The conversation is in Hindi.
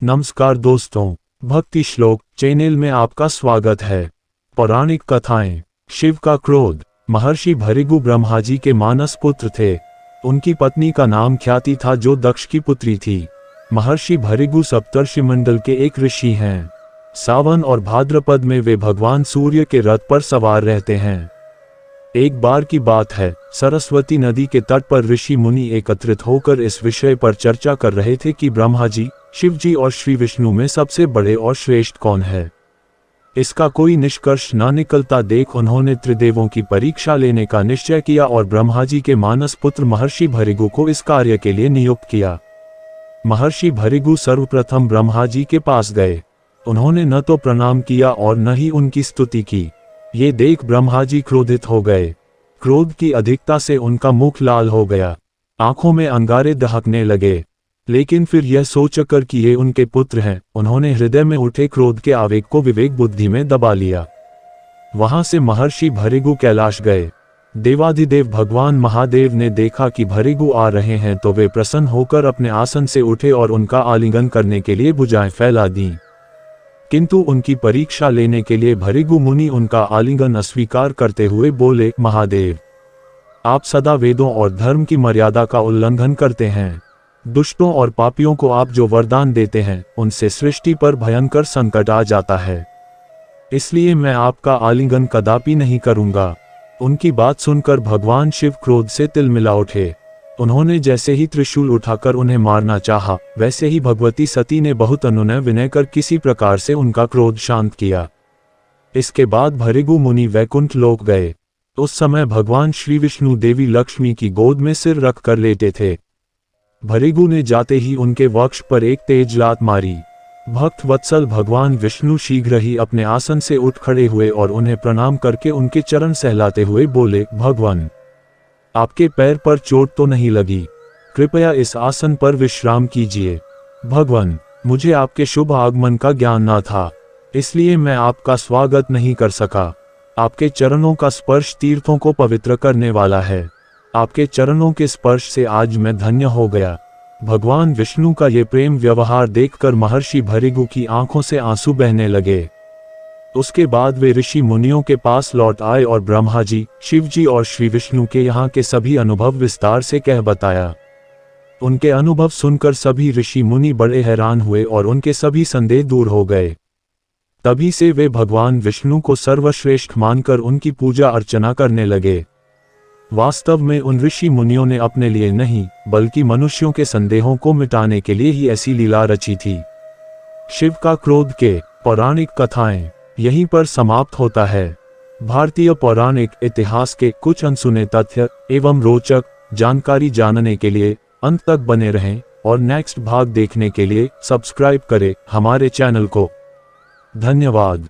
नमस्कार दोस्तों, भक्ति श्लोक चैनल में आपका स्वागत है। पौराणिक कथाएं। शिव का क्रोध। महर्षि भृगु ब्रह्मा जी के मानस पुत्र थे। उनकी पत्नी का नाम ख्याति था जो दक्ष की पुत्री थी। महर्षि भृगु सप्तर्षि मंडल के एक ऋषि हैं। सावन और भाद्रपद में वे भगवान सूर्य के रथ पर सवार रहते हैं। एक बार की बात है, सरस्वती नदी के तट पर ऋषि मुनि एकत्रित होकर इस विषय पर चर्चा कर रहे थे कि ब्रह्मा जी, शिव जी और श्री विष्णु में सबसे बड़े और श्रेष्ठ कौन है। इसका कोई निष्कर्ष न निकलता देख उन्होंने त्रिदेवों की परीक्षा लेने का निश्चय किया और ब्रह्मा जी के मानस पुत्र महर्षि भृगु को इस कार्य के लिए नियुक्त किया। महर्षि भृगु सर्वप्रथम ब्रह्मा जी के पास गए। उन्होंने न तो प्रणाम किया और न ही उनकी स्तुति की। ये देख ब्रह्मा जी क्रोधित हो गए। क्रोध की अधिकता से उनका मुख लाल हो गया, आंखों में अंगारे दहकने लगे। लेकिन फिर यह सोचकर कि ये उनके पुत्र हैं, उन्होंने हृदय में उठे क्रोध के आवेग को विवेक बुद्धि में दबा लिया। वहां से महर्षि भृगु कैलाश गए। देवाधिदेव भगवान महादेव ने देखा कि भृगु आ रहे हैं तो वे प्रसन्न होकर अपने आसन से उठे और उनका आलिंगन करने के लिए भुजाएं फैला दी। किंतु उनकी परीक्षा लेने के लिए भृगु मुनि उनका आलिंगन अस्वीकार करते हुए बोले, महादेव, आप सदा वेदों और धर्म की मर्यादा का उल्लंघन करते हैं। दुष्टों और पापियों को आप जो वरदान देते हैं उनसे सृष्टि पर भयंकर संकट आ जाता है। इसलिए मैं आपका आलिंगन कदापि नहीं करूंगा। उनकी बात सुनकर भगवान शिव क्रोध से तिलमिला उठे। उन्होंने जैसे ही त्रिशूल उठाकर उन्हें मारना चाहा, वैसे ही भगवती सती ने बहुत अनुनय विनय कर किसी प्रकार से उनका क्रोध शांत किया। इसके बाद भृगु मुनि वैकुंठ लोक गए। उस समय भगवान श्री विष्णु देवी लक्ष्मी की गोद में सिर रख कर लेटे थे। भृगु ने जाते ही उनके वक्ष पर एक तेज लात मारी। भक्त वत्सल भगवान विष्णु शीघ्र ही अपने आसन से उठ खड़े हुए और उन्हें प्रणाम करके उनके चरण सहलाते हुए बोले, भगवान, आपके पैर पर चोट तो नहीं लगी? कृपया इस आसन पर विश्राम कीजिए। भगवान, मुझे आपके शुभ आगमन का ज्ञान न था, इसलिए मैं आपका स्वागत नहीं कर सका। आपके चरणों का स्पर्श तीर्थों को पवित्र करने वाला है। आपके चरणों के स्पर्श से आज मैं धन्य हो गया। भगवान विष्णु का ये प्रेम व्यवहार देखकर महर्षि भृगु की आंखों से आंसू बहने लगे। उसके बाद वे ऋषि मुनियों के पास लौट आए और ब्रह्मा जी, शिव जी और श्री विष्णु के यहाँ के सभी अनुभव विस्तार से कह बताया। उनके अनुभव सुनकर सभी ऋषि मुनि बड़े हैरान हुए और उनके सभी संदेह दूर हो गए। तभी से वे भगवान विष्णु को सर्वश्रेष्ठ मानकर उनकी पूजा अर्चना करने लगे। वास्तव में उन ऋषि मुनियों ने अपने लिए नहीं, बल्कि मनुष्यों के संदेहों को मिटाने के लिए ही ऐसी लीला रची थी। शिव का क्रोध के पौराणिक कथाएं यहीं पर समाप्त होता है। भारतीय पौराणिक इतिहास के कुछ अनसुने तथ्य एवं रोचक जानकारी जानने के लिए अंत तक बने रहें और नेक्स्ट भाग देखने के लिए सब्सक्राइब करें हमारे चैनल को। धन्यवाद।